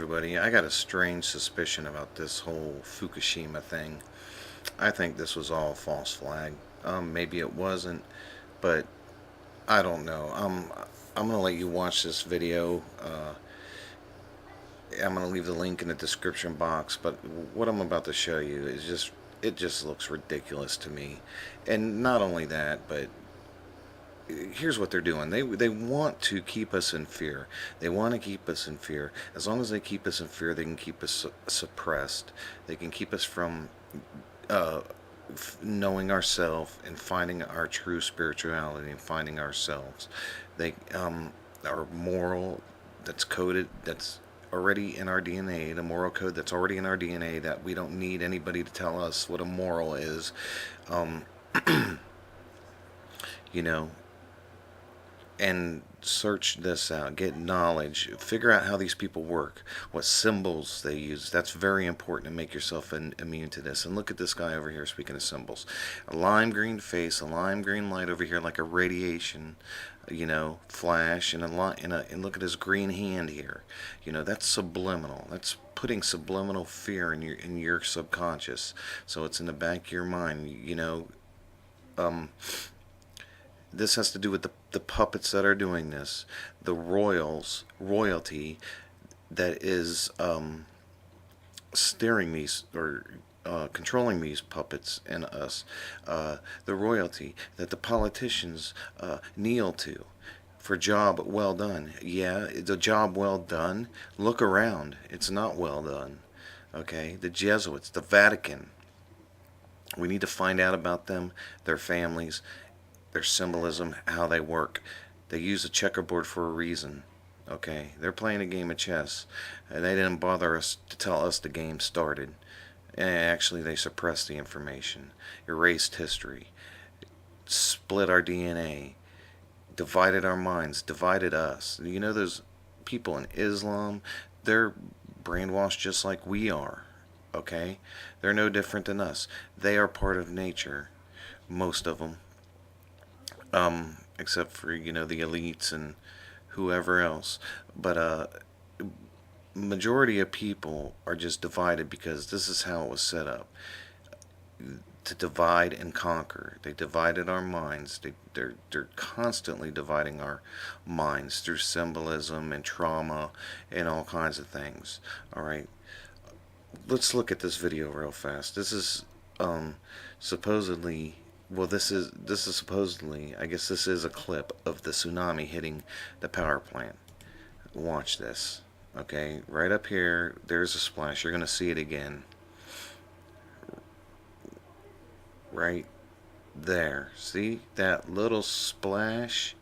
everybody. I got a strange suspicion about this whole Fukushima thing. I think this was all false flag. Maybe it wasn't, but I don't know. I'm gonna let you watch this video. I'm gonna leave the link in the description box. But what I'm about to show you is it just looks ridiculous to me. And not only that, but here's what they're doing. They want to keep us in fear. They want to keep us in fear. As long as they keep us in fear, they can keep us suppressed. They can keep us from uh, knowing ourselves and finding our true spirituality and finding ourselves. They our moral that's coded, that's already in our DNA, the moral code that's already in our DNA, that we don't need anybody to tell us what a moral is. Um, you know, and search this out, get knowledge, figure out how these people work, what symbols they use. That's very important to make yourself immune to this. And look at this guy over here, speaking of symbols. A lime green face, a lime green light over here, like a radiation, flash, and and look at his green hand here. That's subliminal. That's putting subliminal fear in your subconscious. So it's in the back of your mind. Um, this has to do with the puppets that are doing this, the royalty that is steering these, or controlling these puppets and us, the royalty that the politicians kneel to for job well done. Yeah, the job well done. Look around, it's not well done. Okay, the Jesuits, the Vatican. We need to find out about them, their families, their symbolism, how they work. They use a checkerboard for a reason. Okay, they're playing a game of chess, and they didn't bother us to tell us the game started. And actually, they suppressed the information, erased history, split our DNA, divided our minds, divided us. Those people in Islam, they're brainwashed just like we are. Okay, they're no different than us. They are part of nature, most of them, except for the elites and whoever else. But majority of people are just divided because this is how it was set up, to divide and conquer. They divided our minds. They're constantly dividing our minds through symbolism and trauma and all kinds of things. All right, let's look at this video real fast. This is supposedly, well, this is supposedly, I guess this is a clip of the tsunami hitting the power plant. Watch this. Okay, right up here, there's a splash. You're going to see it again. Right there. See that little splash?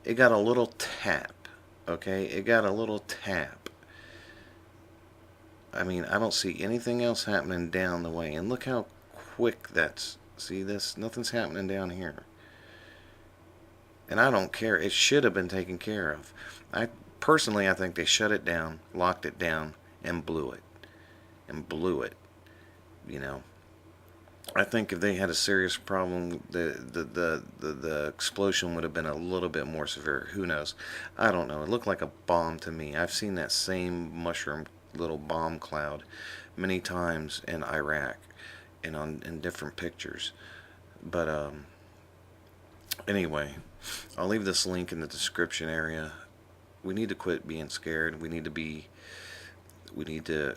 It got a little tap. Okay, it got a little tap. I mean, I don't see anything else happening down the way. And look how quick that's... See this? Nothing's happening down here. And I don't care. It should have been taken care of. Personally, I think they shut it down, locked it down, and blew it. I think if they had a serious problem, the explosion would have been a little bit more severe. Who knows? I don't know. It looked like a bomb to me. I've seen that same mushroom little bomb cloud many times in Iraq and in different pictures. But anyway, I'll leave this link in the description area. We need to quit being scared. We need to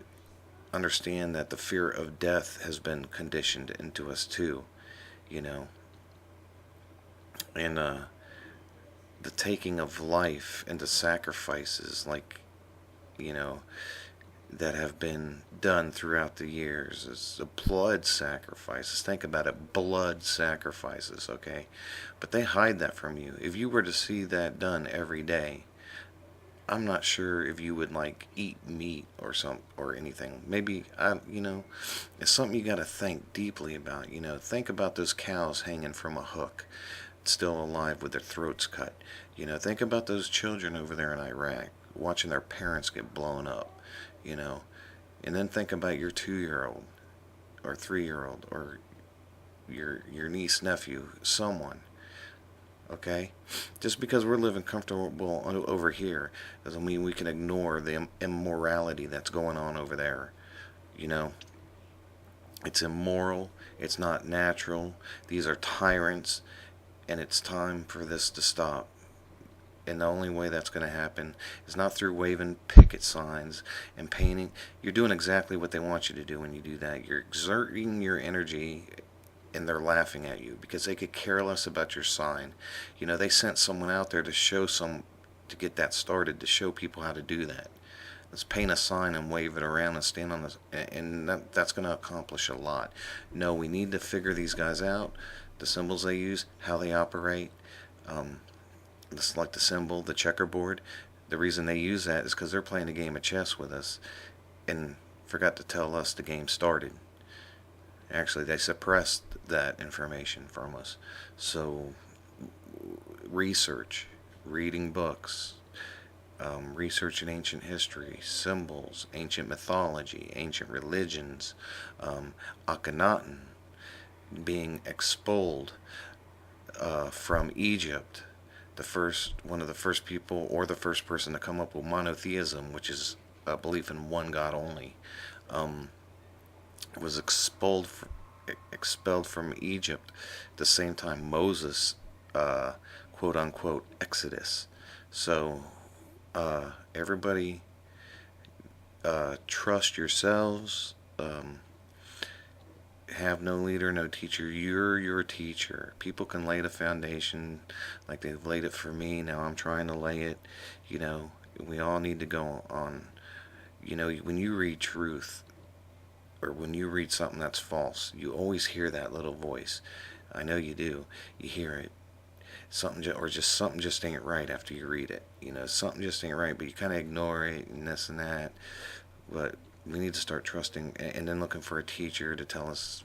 understand that the fear of death has been conditioned into us too, and the taking of life and the sacrifices, like, that have been done throughout the years. It's blood sacrifices. Think about it, blood sacrifices, okay? But they hide that from you. If you were to see that done every day, I'm not sure if you would eat meat or anything. Maybe it's something you got to think deeply about. Think about those cows hanging from a hook, still alive with their throats cut. Think about those children over there in Iraq watching their parents get blown up. And then think about your 2-year-old or 3-year-old or your niece, nephew, someone. Okay? Just because we're living comfortable over here doesn't mean we can ignore the immorality that's going on over there. You know, it's immoral, it's not natural, these are tyrants, and it's time for this to stop. And the only way that's going to happen is not through waving picket signs and painting. You're doing exactly what they want you to do when you do that. You're exerting your energy, and they're laughing at you because they could care less about your sign. You know, they sent someone out there to to get that started, to show people how to do that. Let's paint a sign and wave it around and stand on this, and that's going to accomplish a lot. No, we need to figure these guys out, the symbols they use, how they operate. Just like the symbol, the checkerboard. The reason they use that is because they're playing a game of chess with us and forgot to tell us the game started. Actually, they suppressed that information from us. So, research, reading books, research in ancient history, symbols, ancient mythology, ancient religions, Akhenaten being expelled from Egypt, the first one of the first people or the first person to come up with monotheism, which is a belief in one God only, was expelled from Egypt at the same time Moses, quote unquote, Exodus. So everybody, trust yourselves. Have no leader, no teacher. You're your teacher. People can lay the foundation like they've laid it for me. Now I'm trying to lay it. You know, we all need to go on. You know, when you read truth or when you read something that's false, you always hear that little voice. I know you do. You hear it. Something just ain't right after you read it. You know, something just ain't right, but you kind of ignore it and this and that. But we need to start trusting and then looking for a teacher to tell us,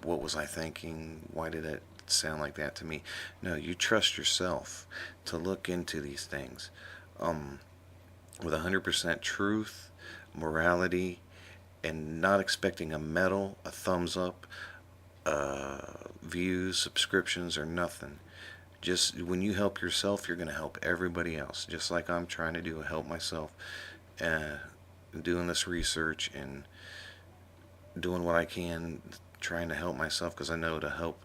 what was I thinking? Why did it sound like that to me? No, you trust yourself to look into these things with 100% truth, morality, and not expecting a medal, a thumbs up, views, subscriptions, or nothing. Just when you help yourself, you're going to help everybody else. Just like I'm trying to do, help myself. Doing this research and doing what I can, trying to help myself because I know to help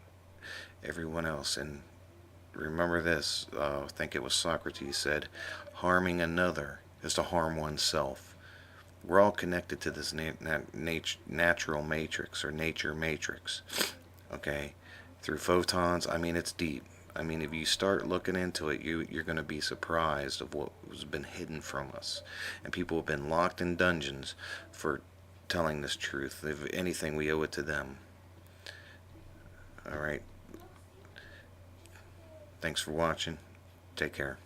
everyone else. And remember this, I think it was Socrates said, harming another is to harm oneself. We're all connected to this natural matrix or nature matrix, okay? Through photons, I mean, it's deep. I mean, if you start looking into it, you're going to be surprised of what has been hidden from us. And people have been locked in dungeons for telling this truth. If anything, we owe it to them. All right. Thanks for watching. Take care.